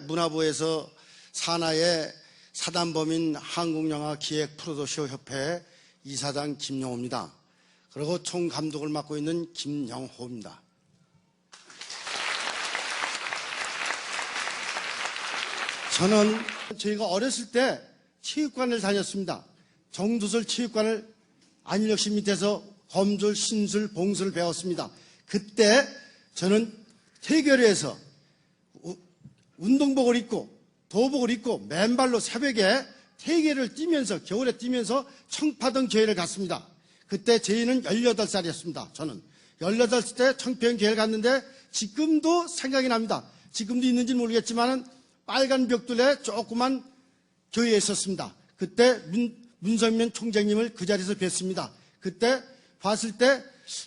문화부에서 산하의 사단법인 한국영화기획 프로듀서 협회 이사장 김영호입니다. 그리고 총감독을 맡고 있는 김영호입니다. 저는 저희가 어렸을 때 체육관을 다녔습니다. 정두설 체육관을 안일역시 밑에서 검술, 신술, 봉술을 배웠습니다. 그때 저는 태교리에서 운동복을 입고 도복을 입고 맨발로 새벽에 태계를 뛰면서 겨울에 뛰면서 청파동 교회를 갔습니다. 그때 저희는 18살이었습니다. 저는 18살 때 청평 교회를 갔는데 지금도 생각이 납니다. 지금도 있는지는 모르겠지만 빨간 벽돌에 조그만 교회에 있었습니다. 그때 문성면 총장님을 그 자리에서 뵀습니다. 그때 봤을 때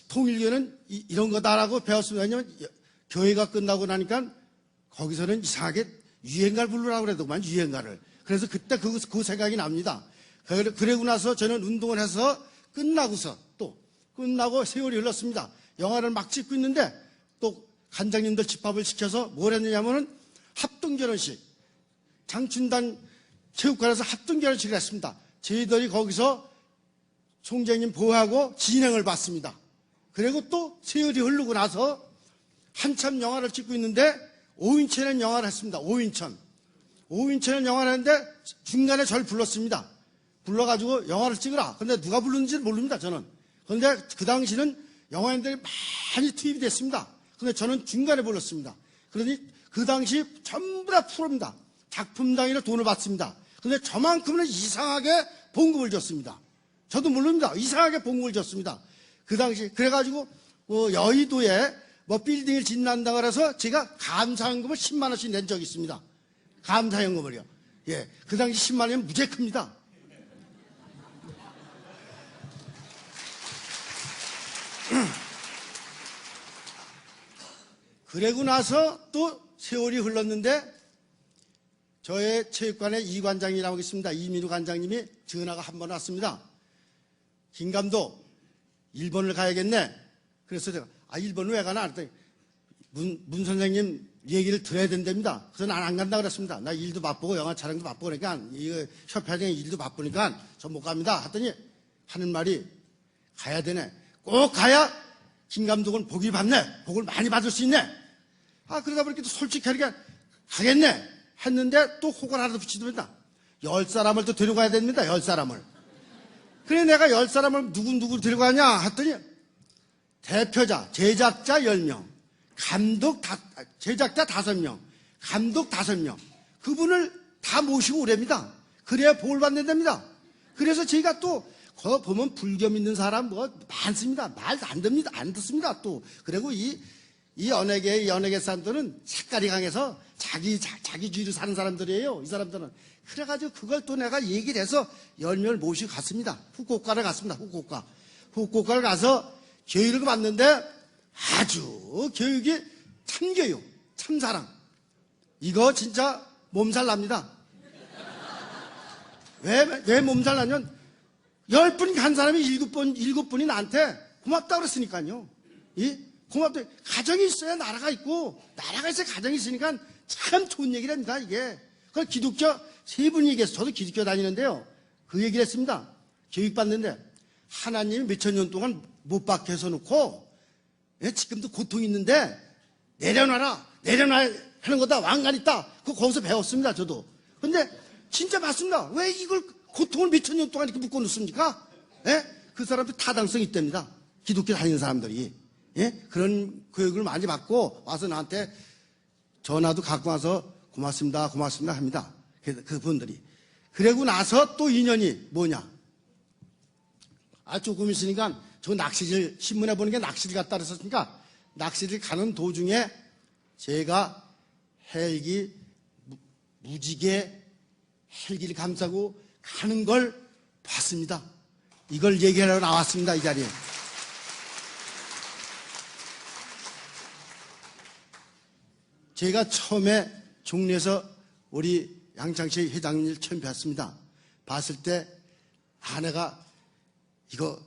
통일교는 이런 거다라고 배웠습니다. 왜냐하면 교회가 끝나고 나니까 거기서는 이상하게 유행가를 부르라고 그래도만 유행가를. 그래서 그때 그 생각이 납니다. 그러고 나서 저는 운동을 해서 끝나고 세월이 흘렀습니다. 영화를 막 찍고 있는데 또 간장님들 집합을 시켜서 뭘 했느냐면은 합동결혼식, 장춘단 체육관에서 합동결혼식을 했습니다. 저희들이 거기서 총장님 보호하고 진행을 받습니다. 그리고 또 세월이 흐르고 나서 한참 영화를 찍고 있는데 오인천의 영화를 했습니다. 오인천의 영화를 했는데 중간에 저를 불렀습니다. 불러가지고 영화를 찍으라. 근데 누가 불렀는지는 모릅니다, 저는. 그런데 그 당시는 영화인들이 많이 투입이 됐습니다. 근데 저는 중간에 불렀습니다. 그러니 그 당시 전부 다 프로입니다. 작품 단위로 돈을 받습니다. 근데 저만큼은 이상하게 봉급을 줬습니다. 저도 모릅니다. 이상하게 봉급을 줬습니다. 그 당시 그래가지고 여의도에 빌딩을 짓는다고 해서 제가 감사연금을 10만 원씩 낸 적이 있습니다. 감사연금을요. 예, 그 당시 10만 원이면 무지 큽니다. 그러고 나서 또 세월이 흘렀는데 저의 체육관에 이 관장이라고 있습니다. 이민우 관장님이 전화가 한 번 왔습니다. 김 감독, 일본을 가야겠네. 그래서 제가 일본을 왜 가나? 그랬더니 문 선생님 얘기를 들어야 된답니다. 그래서 난 안 간다 그랬습니다. 나 일도 바쁘고 영화 촬영도 바쁘고 그러니까 이거 협회장이 일도 바쁘니까 저 못 갑니다. 하더니 하는 말이 가야 되네. 꼭 가야 김 감독은 복이 받네. 복을 많이 받을 수 있네. 그러다 보니까 또 솔직하게 가겠네 했는데 또 혹을 하나 더 붙이더랍니다. 10사람을 또 데려가야 됩니다. 10사람을. 그래 내가 10사람을 누구 데려가냐 했더니 대표자, 제작자 10명, 제작자 5명, 감독 5명. 그분을 다 모시고 오랍니다. 그래야 복을 받는답니다. 그래서 저희가 또, 거기 보면 불교 믿는 사람 많습니다. 말도 안 됩니다. 안 듣습니다. 또. 그리고 이 연예계 사람들은 색깔이 강해서 자기 주의로 사는 사람들이에요. 이 사람들은. 그래가지고 그걸 또 내가 얘기를 해서 10명을 모시고 갔습니다. 후쿠오카를 갔습니다. 후쿠오카를 가서 교육을 받는데 아주 교육이 참교육, 참사랑. 이거 진짜 몸살 납니다. 왜 몸살 나냐면 10분이 간 사람이 7분이 나한테 고맙다고 그랬으니까요. 고맙다. 가정이 있어야 나라가 있고, 나라가 있어야 가정이 있으니까 참 좋은 얘기랍니다, 이게. 그걸 기독교 세 분이 얘기해서, 저도 기독교 다니는데요. 그 얘기를 했습니다. 교육받는데, 하나님이 몇천 년 동안 못 박혀 서 놓고, 지금도 고통이 있는데, 내려놔라 하는 거다, 왕관 있다. 그거 거기서 배웠습니다, 저도. 근데, 진짜 맞습니다. 왜 이걸 고통을 몇천 년 동안 이렇게 묶어 놓습니까? 그 사람들 타당성이 있답니다. 기독교 다니는 사람들이. 그런 교육을 많이 받고 와서 나한테 전화도 갖고 와서 고맙습니다 합니다. 그분들이. 그러고 나서 또 인연이 뭐냐? 조금 있으니까 저 낚시질, 신문에 보는 게 낚시를 갔다 그랬었으니까 낚시를 가는 도중에 제가 헬기, 무지개 헬기를 감싸고 가는 걸 봤습니다. 이걸 얘기하러 나왔습니다, 이 자리에. 제가 처음에 종로에서 우리 양창식 회장님을 처음 뵀습니다. 봤을 때 아내가 이거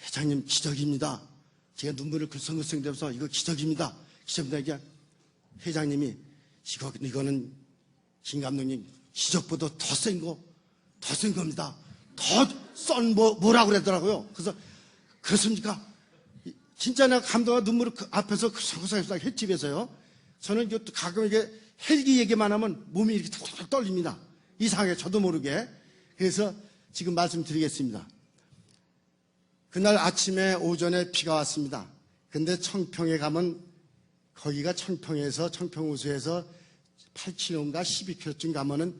회장님 기적입니다. 제가 눈물을 글썽글썽 대면서 이거 기적입니다. 이게 회장님이 이거는 김 감독님 기적보다 더 센 겁니다. 더 썬 뭐라고 그러더라고요. 그래서 그렇습니까? 진짜 내가 감독과 눈물을 앞에서 그사그사 횟집에서요. 저는 가끔 이게 헬기 얘기만 하면 몸이 이렇게 툭툭 떨립니다. 이상하게 저도 모르게. 그래서 지금 말씀드리겠습니다. 그날 아침에 오전에 비가 왔습니다. 근데 청평에 가면 거기가 청평호수에서 8km인가 12km쯤 가면은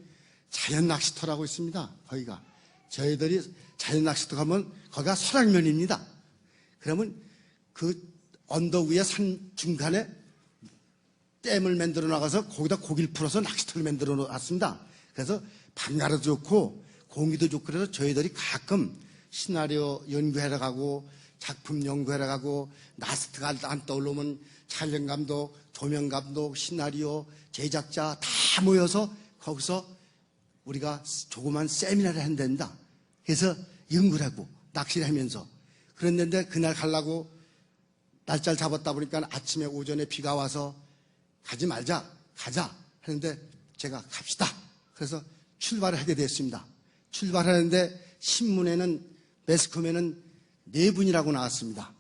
자연 낚시터라고 있습니다. 거기가. 저희들이 자연 낚시터 가면 거기가 설악면입니다. 그러면 그 언덕 위에 산 중간에 댐을 만들어 나가서 거기다 고기를 풀어서 낚시터를 만들어 놨습니다. 그래서 방가도 좋고 공기도 좋고 그래서 저희들이 가끔 시나리오 연구하러 가고 작품 연구하러 가고 나스트가 안 떠오르면 촬영감독, 조명감독, 시나리오, 제작자 다 모여서 거기서 우리가 조그만 세미나를 한답니다. 그래서 연구를 하고 낚시를 하면서 그랬는데 그날 가려고 날짜를 잡았다 보니까 아침에 오전에 비가 와서 가지 말자, 가자 하는데 제가 갑시다. 그래서 출발을 하게 됐습니다. 출발하는데 신문에는 매스컴에는 4분이라고 나왔습니다.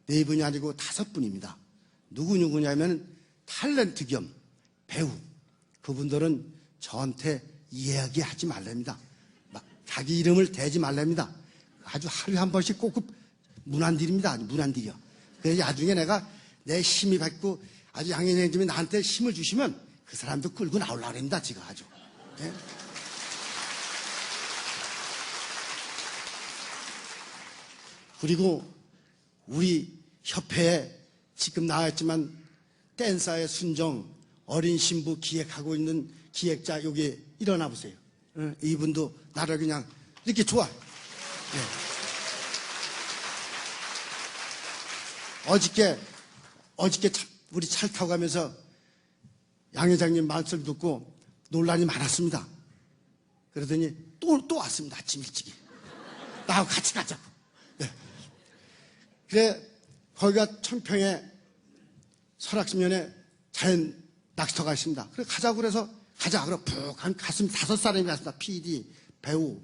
4분이 아니고 5분입니다. 누구냐면 탤런트 겸 배우. 그분들은 저한테 이야기하지 말랍니다. 막 자기 이름을 대지 말랍니다. 아주 하루에 한 번씩 꼭 문안들입니다. 문안들이요. 그래서 나중에 내가 내 힘이 받고 아주 양현장님이 나한테 힘을 주시면 그 사람도 끌고 나오려고 합니다. 지금 아주. 네? 그리고 우리 협회에 지금 나왔지만 댄서의 순정 어린 신부 기획하고 있는 기획자 여기 일어나 보세요. 이분도 나를 그냥 이렇게 좋아. 네. 어저께 우리 차를 타고 가면서 양 회장님 말씀 듣고 논란이 많았습니다. 그러더니 또 왔습니다. 아침 일찍이. 나하고 같이 가자고. 네. 그래 거기가 청평에 설악면에 자연 낚시터가 있습니다. 그래 가자고 그래서 가자. 그래 푹 갔습니다. 5사람이 갔습니다. PD, 배우,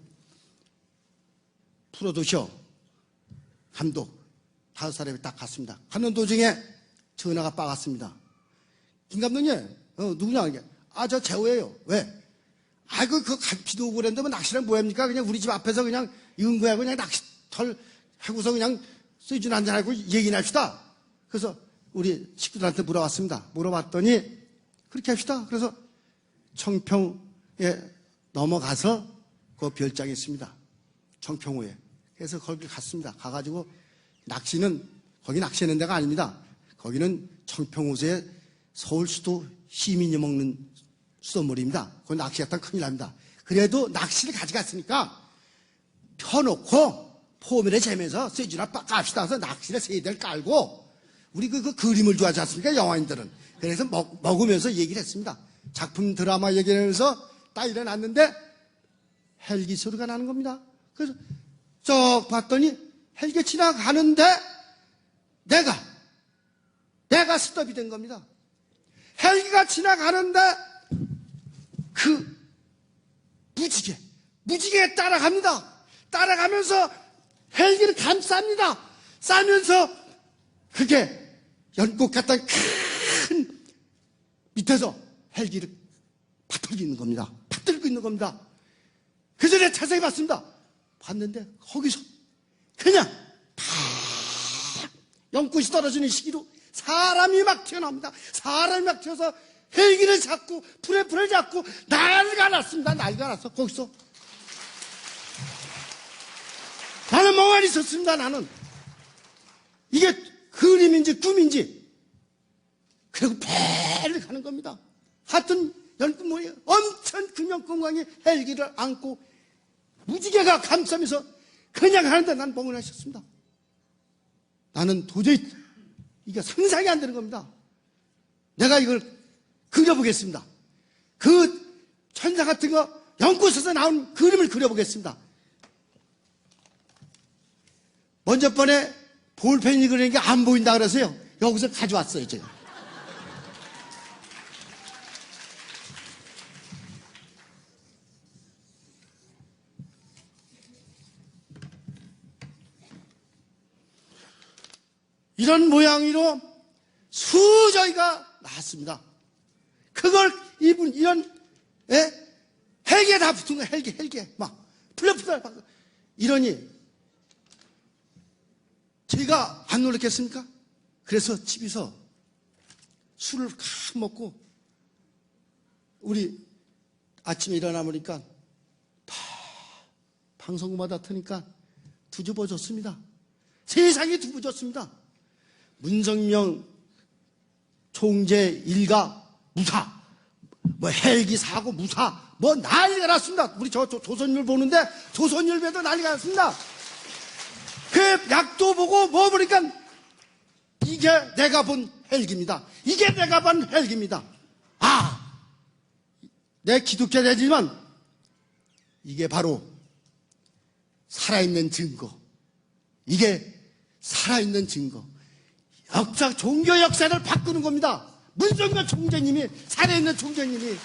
프로듀서, 감독 5사람이 딱 갔습니다. 가는 도중에 전화가 빠갔습니다. 김 감독님, 누구냐 이게? 저 재호예요. 왜? 그 비도 오고 그랬는데 뭐 낚시랑 뭐합니까? 그냥 우리 집 앞에서 그냥 연구하고 그냥 낚시털 하고서 그냥 소주 한잔 하고 얘기나 합시다. 그래서 우리 식구들한테 물어봤습니다. 물어봤더니 그렇게 합시다. 그래서 청평에 넘어가서 그 별장이 있습니다. 청평호에. 그래서 거기 갔습니다. 가가지고 낚시는 거기 낚시하는 데가 아닙니다. 거기는 청평호수에 서울 수도 시민이 먹는 수돗물입니다. 거기 낚시했다면 큰일 납니다. 그래도 낚시를 가져갔으니까 펴놓고 포면에 재면서 쇠주나 깎합시다. 그래서 낚시를 3대를 깔고 우리 그 그림을 좋아하지 않습니까? 영화인들은. 그래서 먹으면서 얘기를 했습니다. 작품 드라마 얘기를 하면서 딱 일어났는데 헬기 소리가 나는 겁니다. 그래서 쭉 봤더니 헬기 지나가는데 내가 스톱이 된 겁니다. 헬기가 지나가는데 그 무지개 따라갑니다. 따라가면서 헬기를 감쌉니다. 싸면서 그게 연꽃 같은 큰 밑에서 헬기를 받들고 있는 겁니다. 받들고 있는 겁니다. 그 전에 자세히 봤습니다. 봤는데 거기서 그냥 팍 연꽃이 떨어지는 시기로 사람이 막 튀어나옵니다. 사람이 막 튀어서 헬기를 잡고 불을 잡고 난리가 났습니다. 난리가 났어. 거기서 나는 멍하니 있었습니다. 나는 이게 그림인지 꿈인지. 그리고 배를 가는 겁니다. 하여튼 연꽃 모양 엄청 큰 연꽃광이 헬기를 안고 무지개가 감싸면서 그냥 가는데 난 멍하니 있었습니다. 나는 도저히 이게 상상이 안 되는 겁니다. 내가 이걸 그려보겠습니다. 그 천사 같은 거 연꽃에서 나온 그림을 그려보겠습니다. 먼저 번에 볼펜이 그리는 게 안 보인다 그래서요. 여기서 가져왔어요, 제가. 이런 모양으로 수저희가 나왔습니다. 그걸 이런 헬기에 다 붙은 거야. 헬기에 막 풀려 이러니 제가 안 놀랐겠습니까? 그래서 집에서 술을 칵 먹고 우리 아침에 일어나 보니까 다 방송국마다 트니까 뒤집어졌습니다. 세상이 뒤집어졌습니다. 문성명 총재 일가 무사, 뭐 헬기 사고 무사, 뭐 난리가 났습니다. 우리 조선일 보는데 조선일보에도 난리가 났습니다. 그 약도 보고 뭐 보니까 이게 내가 본 헬기입니다. 이게 내가 본 헬기입니다. 내 기독교자지만 이게 바로 살아있는 증거. 이게 살아있는 증거. 종교 역사를 바꾸는 겁니다. 문성명 총재님이, 살아있는 총재님이.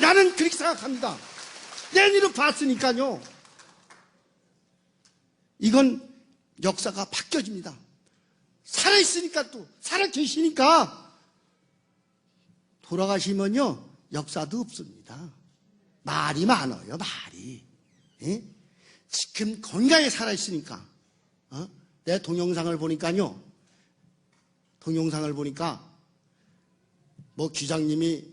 나는 그렇게 생각합니다. 내 눈으로 봤으니까요. 이건 역사가 바뀌어집니다. 살아있으니까 또, 살아계시니까 돌아가시면요, 역사도 없습니다. 말이 많아요, 말이. 예? 지금 건강에 살아있으니까. 내 동영상을 보니까요, 뭐 주장님이죠?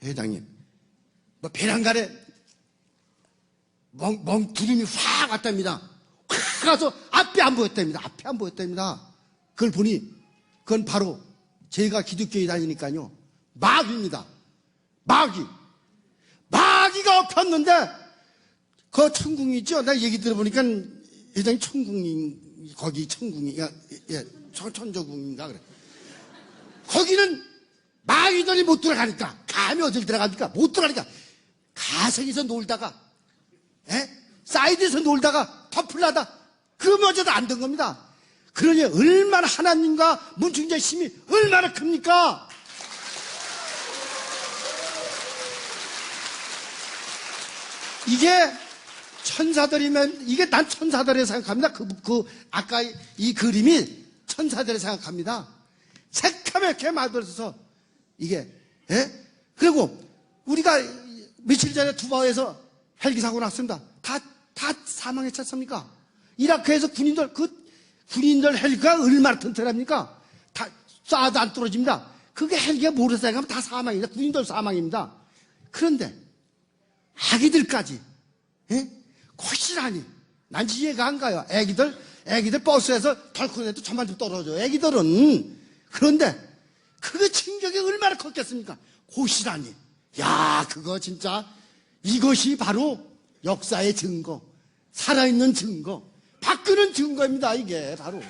회장님. 뭐 배란간에 구름이 확 왔답니다. 확 가서 앞이 안 보였답니다. 그걸 보니, 그건 바로 제가 기독교에 다니니까요, 마귀입니다. 마귀가 엎혔는데, 그 천궁이죠? 나 얘기 들어보니까, 회장님 거기 천궁인가, 천저궁인가 그래. 거기는 마귀들이 못 들어가니까, 감히 어딜 들어갑니까? 못 들어가니까, 가석에서 놀다가, 사이드에서 놀다가, 덮으려다, 그마저도 안 된 겁니다. 그러니 얼마나 하나님과 문충자의 힘이 얼마나 큽니까? 이게 천사들이면, 이게 난 천사들을 생각합니다. 아까 이 그림이 천사들을 생각합니다. 새카맣게 만들어서, 이게, 그리고 우리가 며칠 전에 두바오에서 헬기 사고 났습니다. 다 사망했지 않습니까? 이라크에서 군인들 헬기가 얼마나 튼튼합니까? 다 쏴도 안 떨어집니다. 그게 헬기가 뭐로 생각하면 다 사망입니다. 군인들 사망입니다. 그런데 아기들까지, 고스란히, 난 이해가 안 가요. 애기들 버스에서 덜컥 해도 저만 좀 떨어져요. 애기들은. 그런데 그거 충격이 얼마나 컸겠습니까? 고스란히. 야, 그거 진짜, 이것이 바로 역사의 증거, 살아있는 증거, 바꾸는 증거입니다. 이게 바로.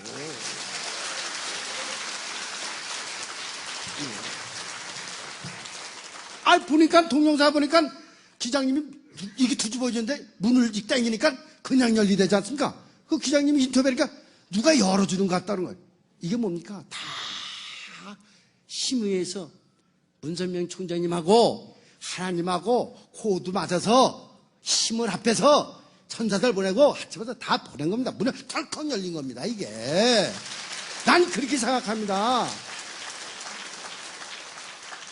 보니까, 동영상 보니까 기장님이 이게 뒤집어지는데 문을 땡기니까 그냥 열리되지 않습니까? 그 기장님이 인터뷰하니까 누가 열어주는 것 같다는 거예요. 이게 뭡니까? 다 심의에서 문선명 총장님하고 하나님하고 코드 맞아서 힘을 합해서 천사들 보내고 합쳐서 다 보낸 겁니다. 문을 털컥 열린 겁니다. 이게. 난 그렇게 생각합니다.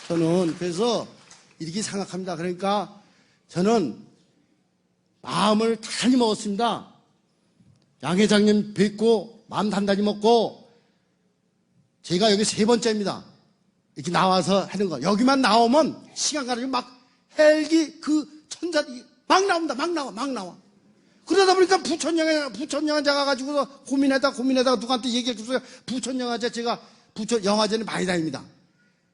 저는 그래서 이렇게 생각합니다. 그러니까 저는 마음을 단단히 먹었습니다. 양 회장님 뵙고 마음 단단히 먹고, 제가 여기 3번째입니다. 이렇게 나와서 하는 거. 여기만 나오면 시간 가지고 막 헬기 천사들이 막 나옵니다. 막 나와. 그러다 보니까 부천영화제 가가지고 고민하다가 누구한테 얘기해 주세요. 부천영화제, 제가 영화제는 많이 다닙니다.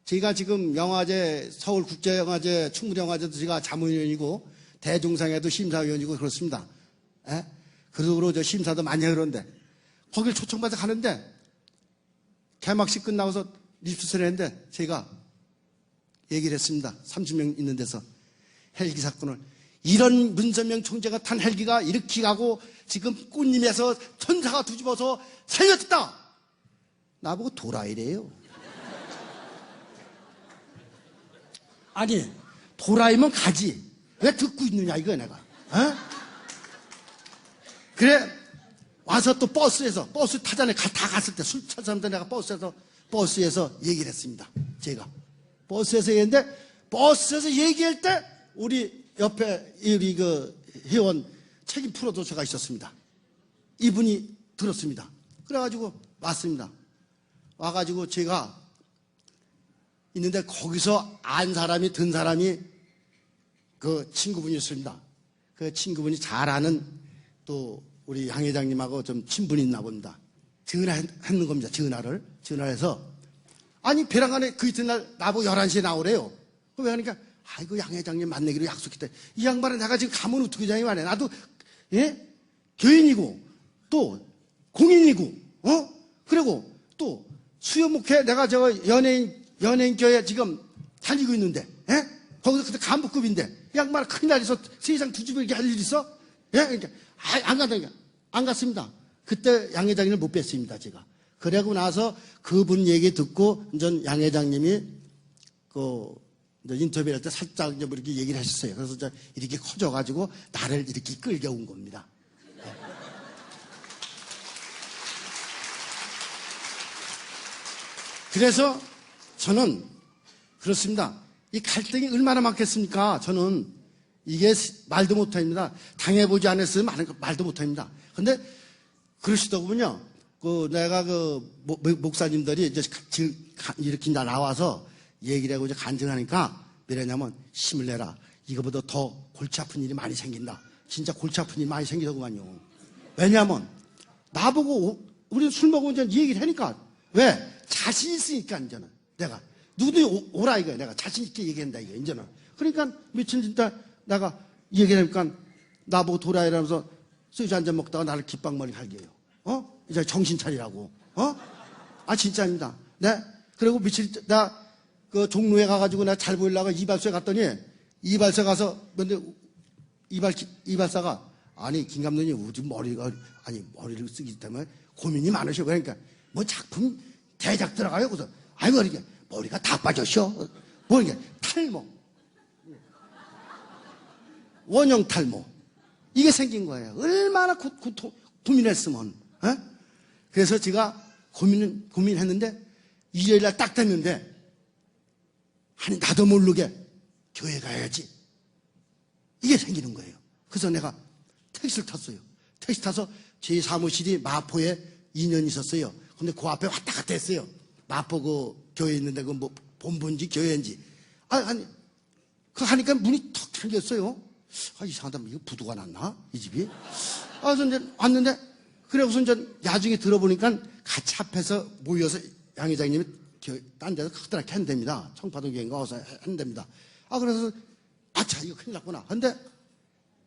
제가 지금 영화제, 서울국제영화제, 충무영화제도 제가 자문위원이고, 대종상에도 심사위원이고 그렇습니다. 그러고 저 심사도 많이 하는데, 거길 초청받아 가는데, 개막식 끝나고서 리프트를 했는데, 제가 얘기를 했습니다. 30명 있는 데서. 헬기 사건을. 이런 문선명 총재가 탄 헬기가 이렇게 가고, 지금 꽃님에서 천사가 뒤집어서 살렸다! 나보고 도라이래요. 아니, 도라이면 가지. 왜 듣고 있느냐, 이거 내가. 그래, 와서 또 버스 타자네 다 갔을 때 술 취한 사람들 내가 버스에서 얘기를 했습니다. 제가 버스에서 얘기했는데 버스에서 얘기할 때 우리 옆에 우리 그 회원 책임 프로듀서가 있었습니다. 이분이 들었습니다. 그래가지고 왔습니다. 와가지고 제가 있는데 거기서 든 사람이 그 친구분이었습니다. 그 친구분이 잘 아는 또 우리 양 회장님하고 좀 친분이 있나 봅니다. 전화했는 겁니다. 전화를 해서 아니 벼랑간에 그 이튿날 나보고 11시에 나오래요. 왜 하니까 아이고 양 회장님 만나기로 약속했대. 이 양반은 내가 지금 가면 어떻게 장이 말해. 나도 교인이고 또 공인이고 그리고 또 수요목회 내가 저 연예인교회 지금 다니고 있는데 거기서 그때 간부급인데 이 양반은 큰일 날에서 세상 뒤집어 이렇게 할 일 있어? 그러니까 안 간다니까. 안 갔습니다. 그때 양 회장님을 못 뵀습니다, 제가. 그러고 나서 그분 얘기 듣고, 전 양 회장님이 인터뷰할 때 살짝 이제 뭐 이렇게 얘기를 하셨어요. 그래서 이제 이렇게 커져가지고 나를 이렇게 끌겨온 겁니다. 그래서 저는 그렇습니다. 이 갈등이 얼마나 많겠습니까? 저는 이게 말도 못합니다. 당해보지 않았으면 말도 못합니다. 근데 그러시더군요. 내가 목사님들이 이제 이렇게 나와서 얘기를 하고 이제 간증하니까 뭐냐면 힘을 내라. 이거보다 더 골치 아픈 일이 많이 생긴다. 진짜 골치 아픈 일이 많이 생기더구만요. 왜냐면 나보고 우리 술 먹으면 이제 얘기를 하니까 왜? 자신 있으니까 이제는 내가 누구든지 오라 이거야. 내가 자신 있게 얘기한다 이거 이제는. 그러니까 며칠 전에 내가 얘기하니까 나보고 돌아 이러면서 소주 한잔 먹다가 나를 깃방머리 갈겨요. 이제 정신 차리라고. 진짜입니다. 네. 그리고 며칠 나 그 종로에 가가지고 내가 잘 보이려고 이발소에 갔더니 이발소 가서 근데 이발사가 아니 김 감독님 요즘 머리를 쓰기 때문에 고민이 많으셔. 그러니까 뭐 작품 대작 들어가요. 그래서 아이고 이렇게 머리가 다 빠졌어. 뭐 이게 탈모. 원형 탈모. 이게 생긴 거예요. 얼마나 고민했으면. 그래서 제가 고민했는데 일요일날 딱 됐는데 아니 나도 모르게 교회 가야지. 이게 생기는 거예요. 그래서 내가 택시를 탔어요. 택시 타서 제 사무실이 마포에 2년 있었어요. 근데 그 앞에 왔다 갔다 했어요. 마포 그 교회 있는데 그 뭐 본부인지 교회인지. 그 하니까 문이 턱 잠겼어요. 이상하다. 이거 부도가 났나? 이 집이? 그래서 이제 왔는데, 그래서 이제 나중에 들어보니까 같이 앞에서 모여서 양 회장님이 딴 데서 크더라게 한답니다. 청파도 교회인가 와서 한답니다. 그래서, 자, 이거 큰일 났구나. 근데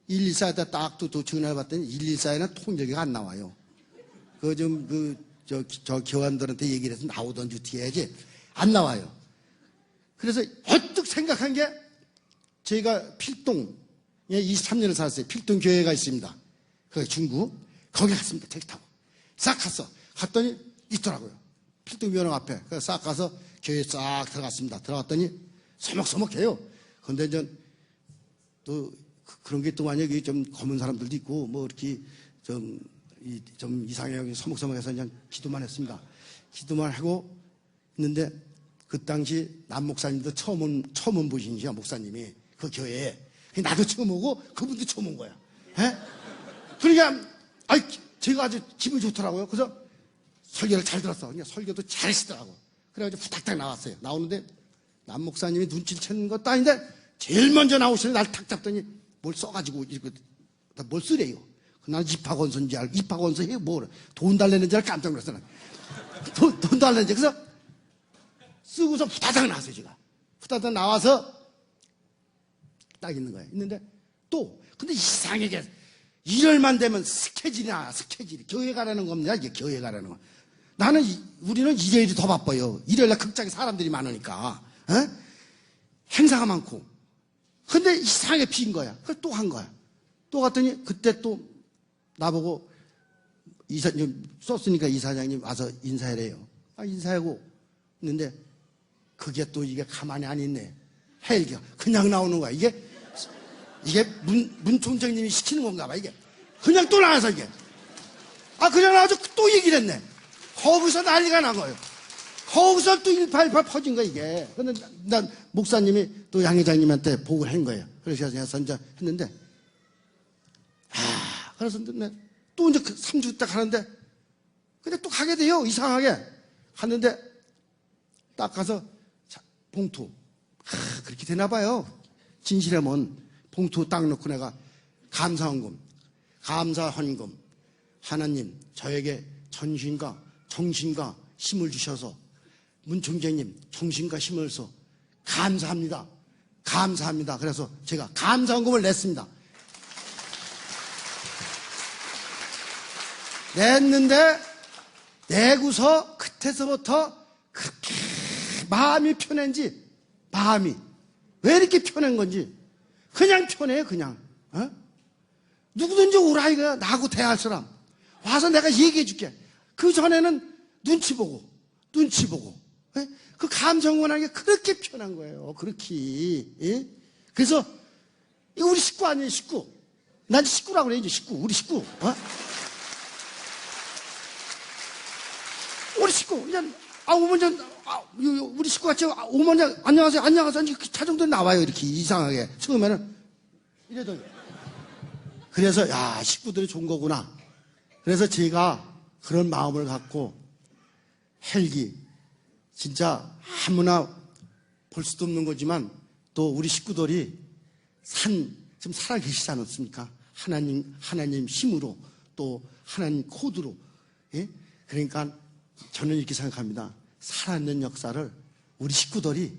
114에다 딱 또 전화를 봤더니 114에는 통역이가 안 나와요. 저 교환들한테 얘기를 해서 나오던지 어떻게 해야지. 안 나와요. 그래서 어뜩 생각한 게 제가 필동, 23년을 살았어요. 필동 교회가 있습니다. 그 중구. 거기 갔습니다. 택시 타고. 싹 갔더니 있더라고요. 필동 면허 앞에. 그래서 싹 가서 교회에 싹 들어갔습니다. 들어갔더니 서먹서먹해요. 근데 이제 또 그런 게 또 만약에 좀 검은 사람들도 있고 뭐 이렇게 좀 이상하게 서먹서먹해서 그냥 기도만 했습니다. 기도만 하고 있는데 그 당시 남 목사님도 처음 온 분이시죠. 목사님이 그 교회에. 나도 처음 오고 그분도 처음 온 거야. 그러니까 제가 아주 기분이 좋더라고요. 그래서 설교를 잘 들었어. 그러니까 설교도 잘하시더라고. 그래가지고 후딱딱 나왔어요. 나오는데 남 목사님이 눈치를 채는 것도 아닌데 제일 먼저 나오시는 날 탁 잡더니 뭘 써가지고 이렇게 뭘 쓰래요. 난 입학원서인 줄 알고 입학원서 해 뭐 돈 달래는 줄 알고 깜짝 놀랐어. 돈 달래는 줄. 그래서 쓰고서 후다닥 나왔어요. 제가 후다닥 나와서 딱 있는 거예요. 있는데 근데 이상하게 1월만 되면 스케줄이 교회 가라는 겁니다. 이게 교회 가라는 거. 우리는 일요일이 더 바빠요. 일요일날 극장에 사람들이 많으니까 행사가 많고. 근데 이상하게 비인 거야. 그래서 또 한 거야. 또 갔더니 그때 또 나보고 썼으니까 이사장님 와서 인사해래요. 인사하고 있는데 그게 또 이게 가만히 안 있네. 헬기가 그냥 나오는 거야. 이게 문 총장님이 시키는 건가 봐. 이게 그냥 또 나와서 이게 그냥 나와서 또 얘기를 했네. 거기서 난리가 난 거예요. 거기서 또 일파일파 퍼진 거야, 이게. 근데 난 목사님이 또 양 회장님한테 보고를 한 거예요. 그래서 제가 이제 했는데, 그래서 또 이제 3주 딱 하는데, 근데 또 가게 돼요, 이상하게. 갔는데, 딱 가서, 봉투. 그렇게 되나 봐요. 진실하면 봉투 딱 넣고 내가 감사헌금, 하나님, 저에게 전신과 정신과 힘을 주셔서 문 총재님 정신과 힘을 써 감사합니다. 감사합니다. 그래서 제가 감사헌금을 냈습니다. 냈는데 내고서 그때서부터 그렇게 마음이 편한지 마음이 왜 이렇게 편한 건지 그냥 편해요. 그냥 누구든지 오라 이거야. 나하고 대할 사람 와서 내가 얘기해 줄게. 그 전에는 눈치 보고 예? 그 감정원하게 그렇게 편한 거예요. 그렇게. 예? 그래서 이거 우리 식구 아니에요. 식구. 난 식구라고 그래. 이제 식구. 우리 식구. 우리 식구. 그냥 오면 우리 식구 같이 오면 안녕하세요. 자정도 나와요. 이렇게 이상하게. 처음에는 이래더니. 그래서 식구들이 좋은 거구나. 그래서 제가 그런 마음을 갖고 헬기 진짜 아무나 볼 수도 없는 거지만 또 우리 식구들이 지금 살아계시지 않았습니까? 하나님 힘으로 또 하나님 코드로. 예? 그러니까 저는 이렇게 생각합니다. 살아있는 역사를 우리 식구들이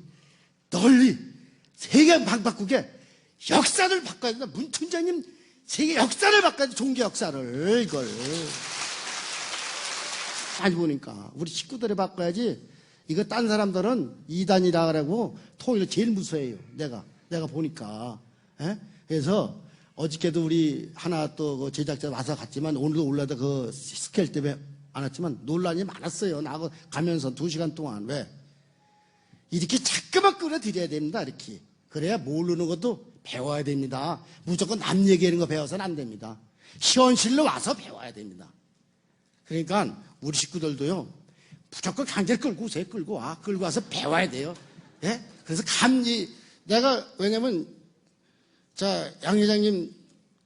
널리 세계 방바꾸게 역사를 바꿔야 된다. 문 총장님 세계 역사를 바꿔야 돼. 종교 역사를 이걸 많이 보니까 우리 식구들이 바꿔야지. 이거 딴 사람들은 이단이라 그러고 통일을 제일 무서워해요. 내가 보니까. 예? 그래서 어저께도 우리 하나 또 제작자 와서 갔지만 오늘도 올라다 그 스케일 때문에 안 왔지만 논란이 많았어요. 나하고 가면서 2시간 동안. 왜? 이렇게 자꾸만 끌어들여야 됩니다. 이렇게. 그래야 모르는 것도 배워야 됩니다. 무조건 남 얘기하는 거 배워서는 안 됩니다. 현실로 와서 배워야 됩니다. 그러니까 우리 식구들도요. 무조건 강제로 끌고 오세요. 끌고 와서 배워야 돼요. 예? 그래서 내가 왜냐면 양 회장님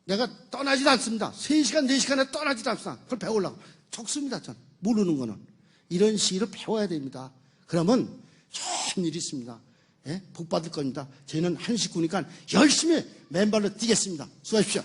내가 떠나지도 않습니다. 3시간 4시간에 떠나지도 않습니다. 그걸 배우려고. 적습니다. 전 모르는 거는. 이런 식으로 배워야 됩니다. 그러면 좋은 일이 있습니다. 예? 복 받을 겁니다. 저희는 한 식구니까 열심히 맨발로 뛰겠습니다. 수고하십시오.